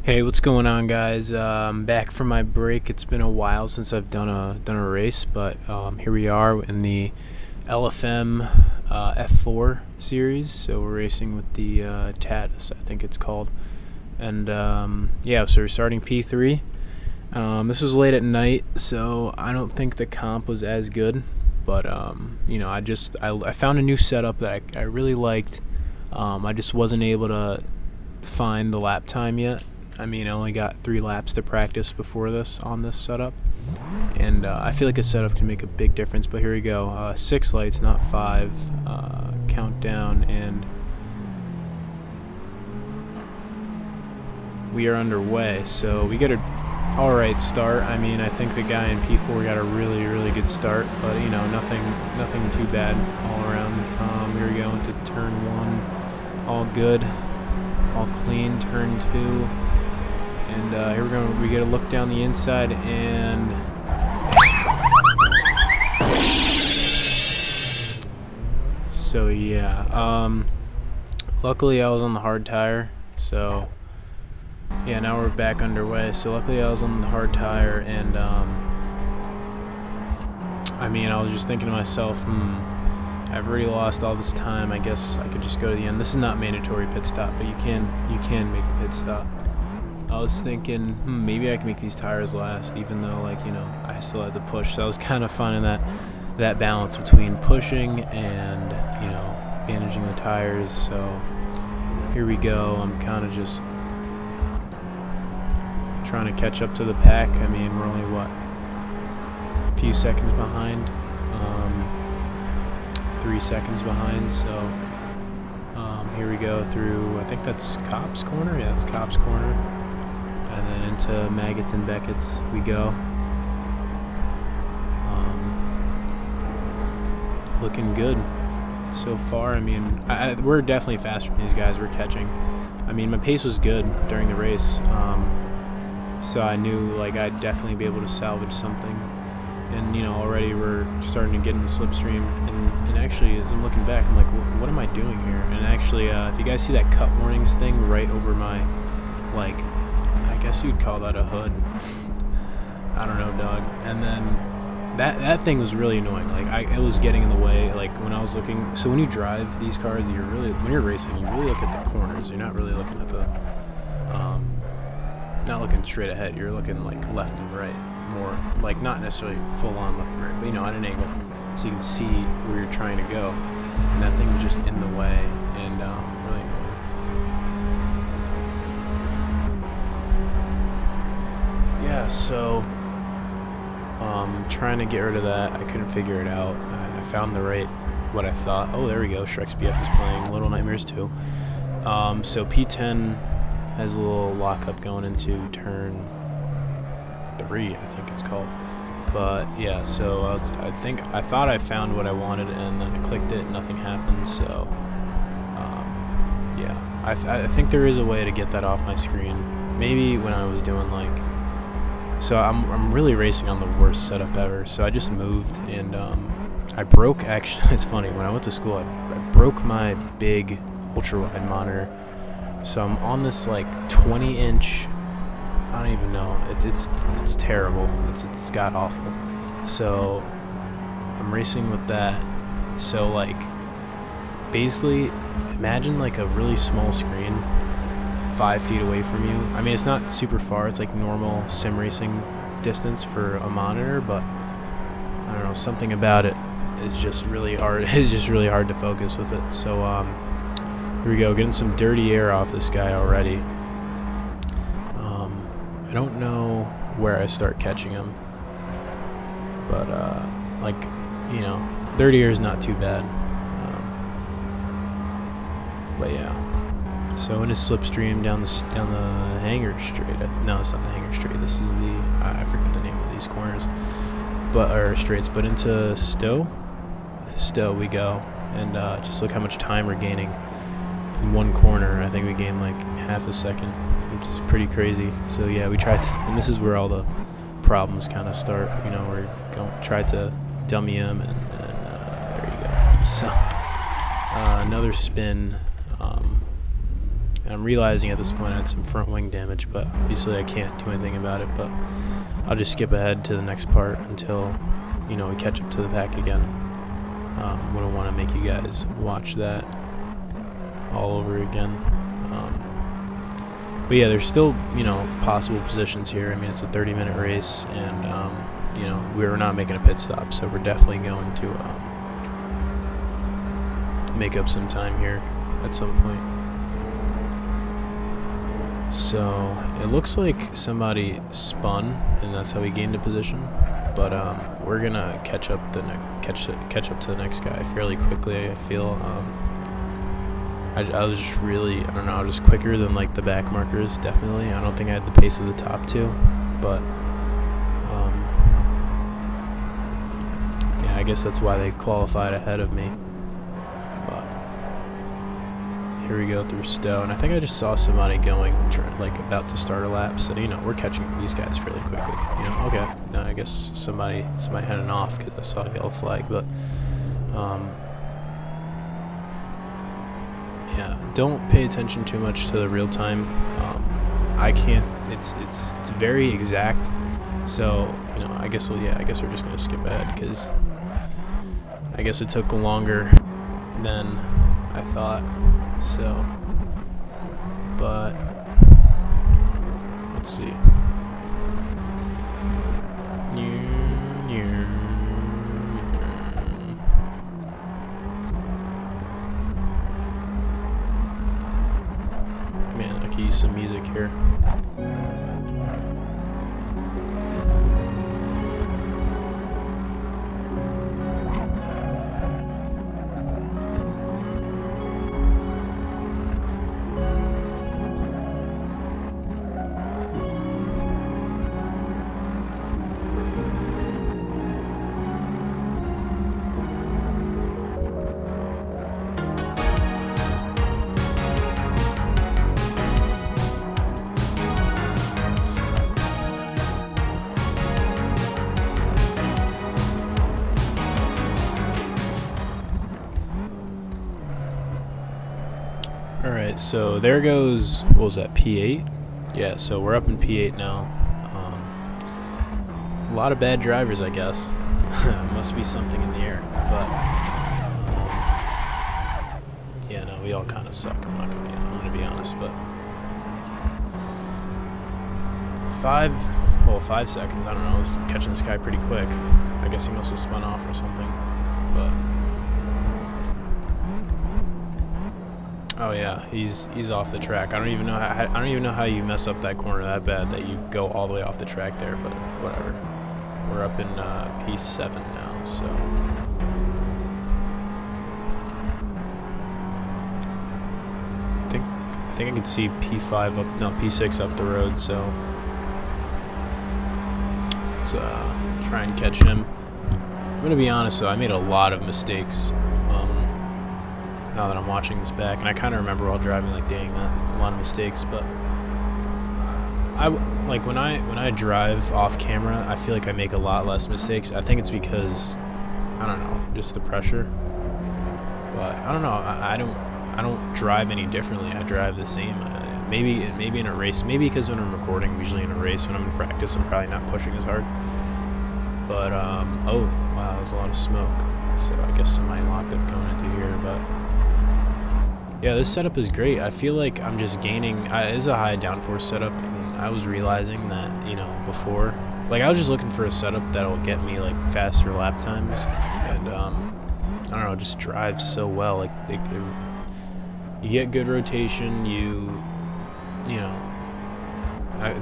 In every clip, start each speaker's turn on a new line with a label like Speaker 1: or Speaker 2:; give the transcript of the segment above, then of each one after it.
Speaker 1: Hey, what's going on, guys? I'm back from my break. It's been a while since I've done a race, but here we are in the LFM F4 series. So we're racing with the Tatus, I think it's called. And yeah, so we're starting P3. This was late at night, so I don't think the comp was as good. But I found a new setup that I really liked. I just wasn't able to find the lap time yet. I mean, I only got 3 laps to practice before this on this setup, and I feel like a setup can make a big difference. But here we go, 6 lights, not 5. Countdown, and we are underway. So we get a all-right start. I mean, I think the guy in P4 got a really good start, but nothing too bad all around. Here we go into turn 1, all good, all clean. Turn 2. And here we go. We get a look down the inside, and so yeah. Luckily, I was on the hard tire. So yeah, now we're back underway. So luckily, I was on the hard tire, and I mean, I was just thinking to myself, I've already lost all this time. I guess I could just go to the end. This is not mandatory pit stop, but you can make a pit stop. I was thinking, maybe I can make these tires last, even though, I still had to push. So I was kind of finding that balance between pushing and, managing the tires. So here we go. I'm kind of just trying to catch up to the pack. I mean, we're only, a few seconds behind. 3 seconds behind. So here we go through, I think that's Cops Corner. Yeah, that's Cops Corner. And then into Maggots and Beckett's we go. Looking good so far. I mean, we're definitely faster than these guys. We're catching. I mean, my pace was good during the race, so I knew I'd definitely be able to salvage something. And already we're starting to get in the slipstream. And actually, as I'm looking back, I'm like, what am I doing here? And actually, if you guys see that cut warnings thing right over my, I guess you'd call that a hood. I don't know, dog. And then that thing was really annoying. It was getting in the way. When I was looking. So when you drive these cars, when you're racing, you really look at the corners. You're not really looking at the, not looking straight ahead. You're looking left and right more. Not necessarily full on left and right, but at an angle, so you can see where you're trying to go. And that thing was just in the way, and really annoying. Yeah, so trying to get rid of that. I couldn't figure it out. I found what I thought. Oh, there we go. Shrek's BF is playing Little Nightmares 2. So P10 has a little lockup going into turn 3, I think it's called. But yeah, so I thought I found what I wanted, and then I clicked it, nothing happened. So yeah, I think there is a way to get that off my screen. Maybe when I was doing so I'm really racing on the worst setup ever. So I just moved, and I broke. Actually, it's funny, when I went to school, I broke my big ultra wide monitor. So I'm on this 20-inch. I don't even know. It's terrible. It's god awful. So I'm racing with that. So basically, imagine a really small screen 5 feet away from you. I mean, it's not super far. It's normal sim racing distance for a monitor, but I don't know, something about it is just really hard. It's just really hard to focus with it. So here we go, getting some dirty air off this guy already. I don't know where I start catching him, but dirty air is not too bad. But yeah. So in his slipstream down the hanger straight. No, it's not the hanger straight. This is I forget the name of these corners, or straights. But into Stowe we go, and just look how much time we're gaining in one corner. I think we gained half a second, which is pretty crazy. So yeah, we tried to, and this is where all the problems kind of start. We're tried to dummy him, and then there you go. So another spin. And I'm realizing at this point I had some front wing damage, but obviously I can't do anything about it. But I'll just skip ahead to the next part until, we catch up to the pack again. Wouldn't want to make you guys watch that all over again. But yeah, there's still, possible positions here. I mean, it's a 30-minute race, and, we're not making a pit stop, so we're definitely going to make up some time here at some point. So it looks like somebody spun, and that's how he gained a position. But we're gonna catch up to the next guy fairly quickly. I feel I was just really, I don't know, I was just quicker than like the back markers. Definitely, I don't think I had the pace of the top two, but yeah, I guess that's why they qualified ahead of me. But here we go through Stowe, and I think I just saw somebody going, like about to start a lap. So we're catching these guys fairly quickly. Okay, no, I guess somebody heading off because I saw a yellow flag, but yeah, don't pay attention too much to the real time. I can't. It's very exact. So I guess we're just gonna skip ahead because I guess it took longer than I thought. So, but let's see. Man, I could use some music here. Alright, so there goes, what was that, P8? Yeah, so we're up in P8 now. A lot of bad drivers, I guess. Must be something in the air. But, yeah, no, we all kind of suck. I'm gonna be honest, but 5 seconds, I don't know, I was catching this guy pretty quick. I guess he must have spun off or something, but oh yeah, he's off the track. I don't even know how you mess up that corner that bad that you go all the way off the track there, but whatever. We're up in P7 now, so I think I can see P6 up the road, so let's try and catch him. I'm gonna be honest though, I made a lot of mistakes now that I'm watching this back, and I kind of remember while driving, like, dang, that a lot of mistakes. But I like when I drive off camera, I feel like I make a lot less mistakes. I think it's because I don't know, just the pressure. But I don't know. I don't drive any differently. I drive the same. Maybe in a race. Maybe because when I'm recording, usually in a race, when I'm in practice, I'm probably not pushing as hard. But oh wow, there's a lot of smoke. So I guess somebody locked up going into here, but. Yeah, this setup is great. I feel like I'm just gaining. It is a high downforce setup, and I was realizing that, before. Like, I was just looking for a setup that'll get me, like, faster lap times. And, I don't know, it just drives so well. Like, you get good rotation,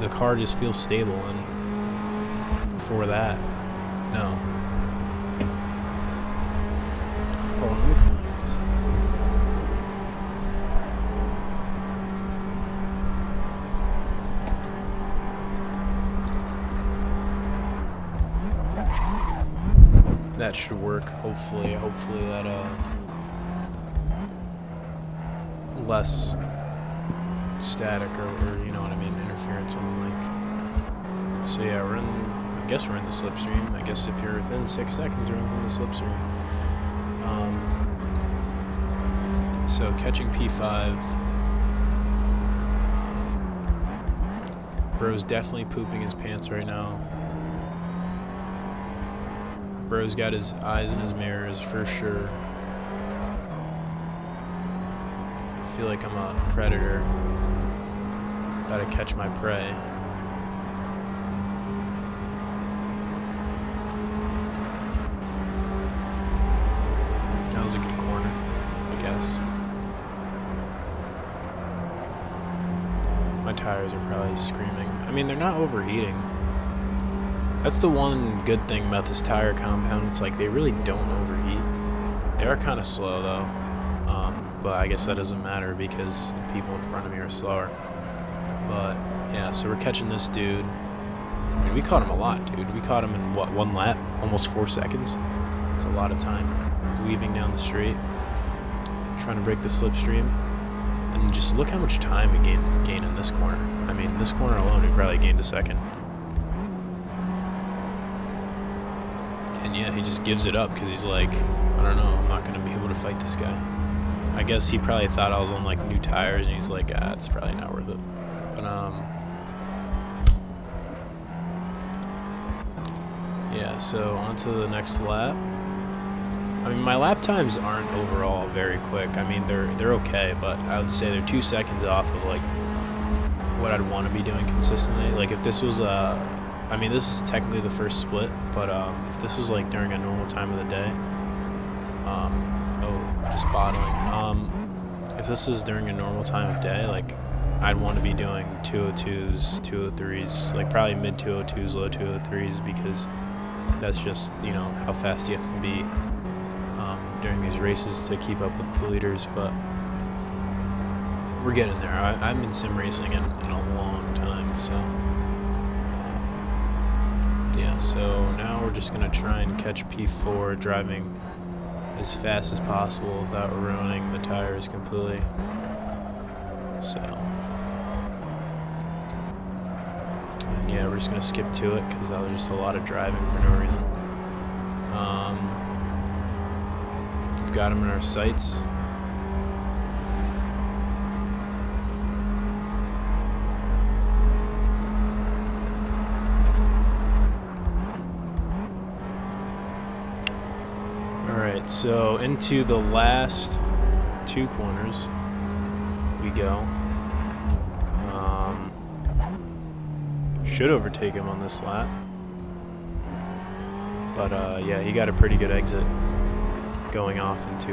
Speaker 1: the car just feels stable. And before that, no. Oh, let me find this. That should work. Hopefully that less static or you know what I mean, interference on the mic. So yeah, I guess we're in the slipstream. I guess if you're within 6 seconds, you're in the slipstream. So catching P5. Bro's definitely pooping his pants right now. Bro's got his eyes in his mirrors for sure. I feel like I'm a predator. Gotta catch my prey. That was a good corner, I guess. My tires are probably screaming. I mean, they're not overheating. That's the one good thing about this tire compound. It's like they really don't overheat. They are kind of slow though, but I guess that doesn't matter because the people in front of me are slower. But yeah, so we're catching this dude. I mean, we caught him a lot, dude. We caught him in what, 1 lap? Almost 4 seconds. It's a lot of time. He's weaving down the street, trying to break the slipstream. And just look how much time we gain in this corner. I mean, this corner alone, we probably gained a second. And yeah, he just gives it up because he's like, I don't know, I'm not going to be able to fight this guy. I guess he probably thought I was on like new tires, and he's like, it's probably not worth it. But yeah, so on to the next lap. I mean, my lap times aren't overall very quick. I mean, they're okay, but I would say they're 2 seconds off of like what I'd want to be doing consistently. Like if this was I mean, this is technically the first split, but if this was like during a normal time of the day, just bottling. If this is during a normal time of day, like I'd want to be doing 202s, 203s, like probably mid 202s, low 203s, because that's just, you know, how fast you have to be during these races to keep up with the leaders. But we're getting there. I haven't been sim racing in a long time, so yeah. So now we're just gonna try and catch P4 driving as fast as possible without ruining the tires completely. So and yeah, we're just gonna skip to it because that was just a lot of driving for no reason. We've got them in our sights. Alright, so into the last 2 corners we go. Should overtake him on this lap. But yeah, he got a pretty good exit going off into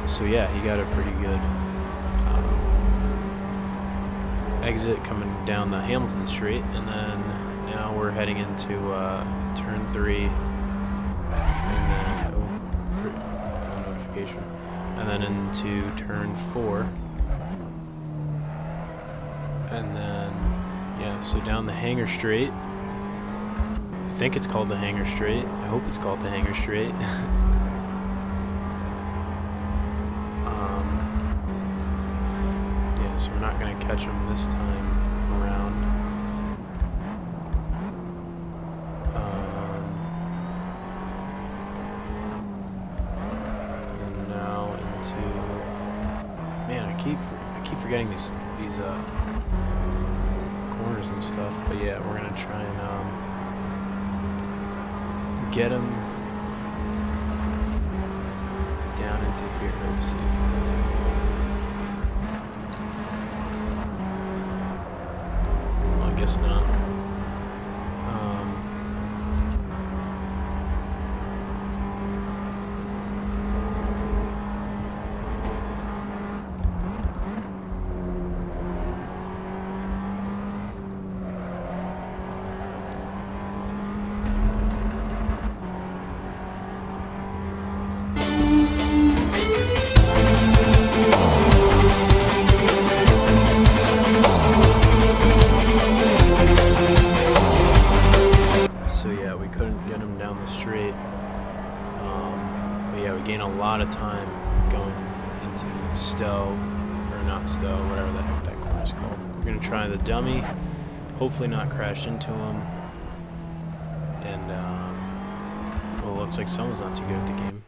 Speaker 1: so yeah, he got a pretty good exit coming down the Hamilton Straight, and then now we're heading into turn 3, and then phone notification, and then into turn 4, and then yeah, so down the Hangar Straight. I think it's called the Hangar Straight. I hope it's called the Hangar Straight. Yeah, so we're not gonna catch him this time around. And now into, man, I keep forgetting these corners and stuff. But yeah, we're gonna try and get him down into here. Let's see. Well, I guess not. So yeah, we couldn't get him down the straight. But yeah, we gain a lot of time going into Stowe, or not Stowe, whatever the heck that corner is called. We're gonna try the dummy, hopefully not crash into him. And well, it looks like someone's not too good at the game.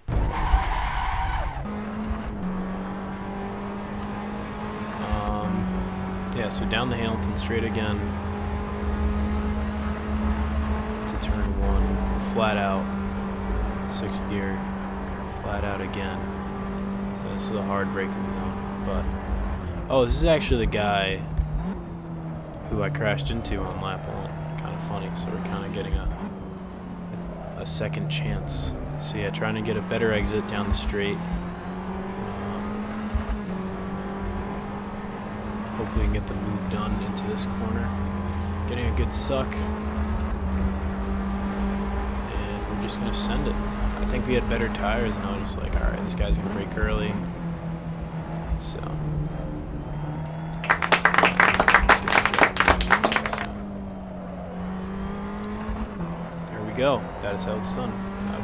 Speaker 1: yeah, so down the Hamilton straight again to turn 1, flat out, 6th gear, flat out again. This is a hard braking zone, but oh, this is actually the guy who I crashed into on lap 1. Kind of funny, so we're kind of getting a second chance. So yeah, trying to get a better exit down the straight. Hopefully we can get the move done into this corner. Getting a good suck. And we're just going to send it. I think we had better tires, and I was just like, alright, this guy's going to brake early. So, yeah, let's get the job done. So, there we go. That is how it's done.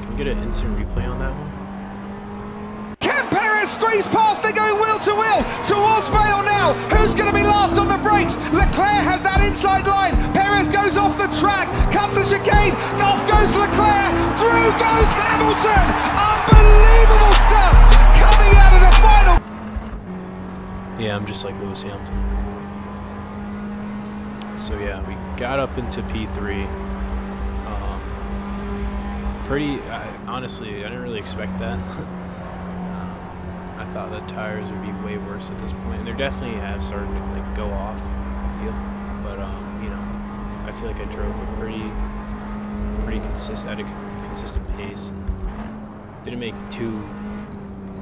Speaker 1: Can we get an instant replay on that one?
Speaker 2: Squeeze past, they're going wheel to wheel towards Vale now. Who's going to be last on the brakes? Leclerc has that inside line. Perez goes off the track, cuts the chicane. Off goes Leclerc, through goes Hamilton. Unbelievable stuff coming out of the final.
Speaker 1: Yeah, I'm just like Lewis Hamilton. So yeah, we got up into P3. Honestly, I didn't really expect that. I thought the tires would be way worse at this point, and they definitely have started to like go off, I feel. But you know, I feel like I drove a pretty consistent, at a consistent pace. Didn't make too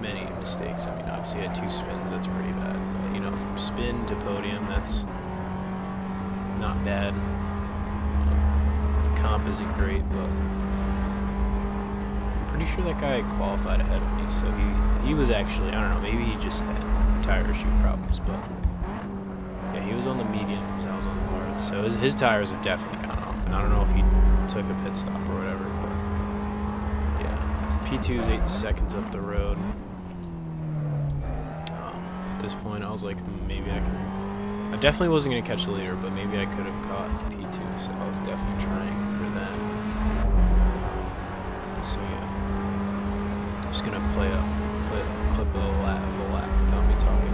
Speaker 1: many mistakes. I mean, obviously I had 2 spins. That's pretty bad. But you know, from spin to podium, that's not bad. The comp isn't great, but pretty sure that guy qualified ahead of me, so he was actually, I don't know, maybe he just had tire issue problems, but yeah, he was on the mediums, I was on the hards, so his tires have definitely gone off, and I don't know if he took a pit stop or whatever, but yeah, P2 is 8 seconds up the road. At this point, I was like, maybe I definitely wasn't going to catch the leader, but maybe I could have caught P2, so I was definitely trying for that. So yeah. Just gonna play a clip of the lap without me talking.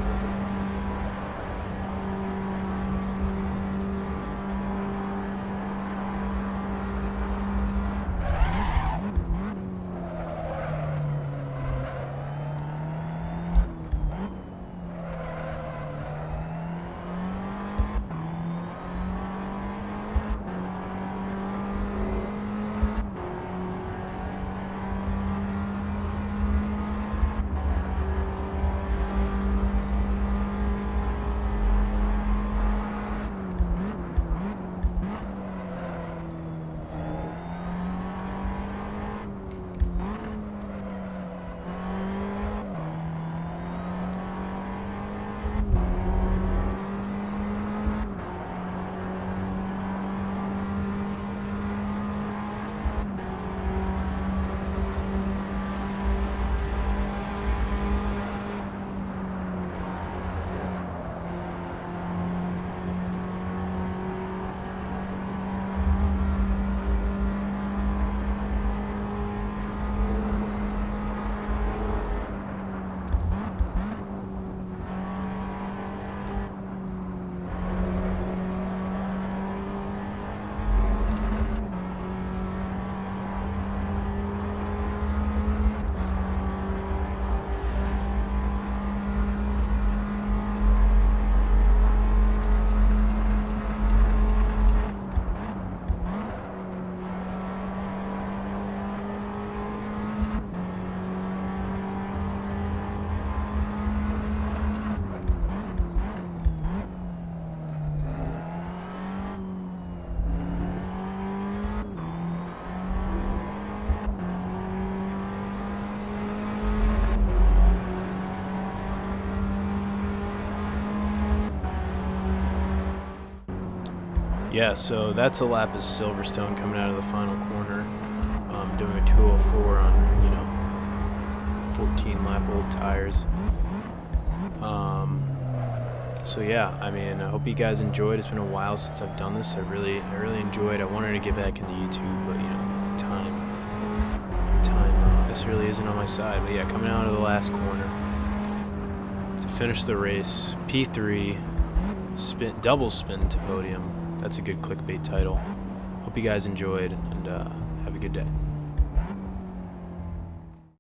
Speaker 1: Yeah, so that's a lap of Silverstone coming out of the final corner. Doing a 204 on, 14 lap old tires. So yeah, I mean, I hope you guys enjoyed. It's been a while since I've done this. I really enjoyed. I wanted to get back into YouTube, but time this really isn't on my side. But yeah, coming out of the last corner to finish the race, P3. double spin to podium. That's a good clickbait title. Hope you guys enjoyed, and have a good day.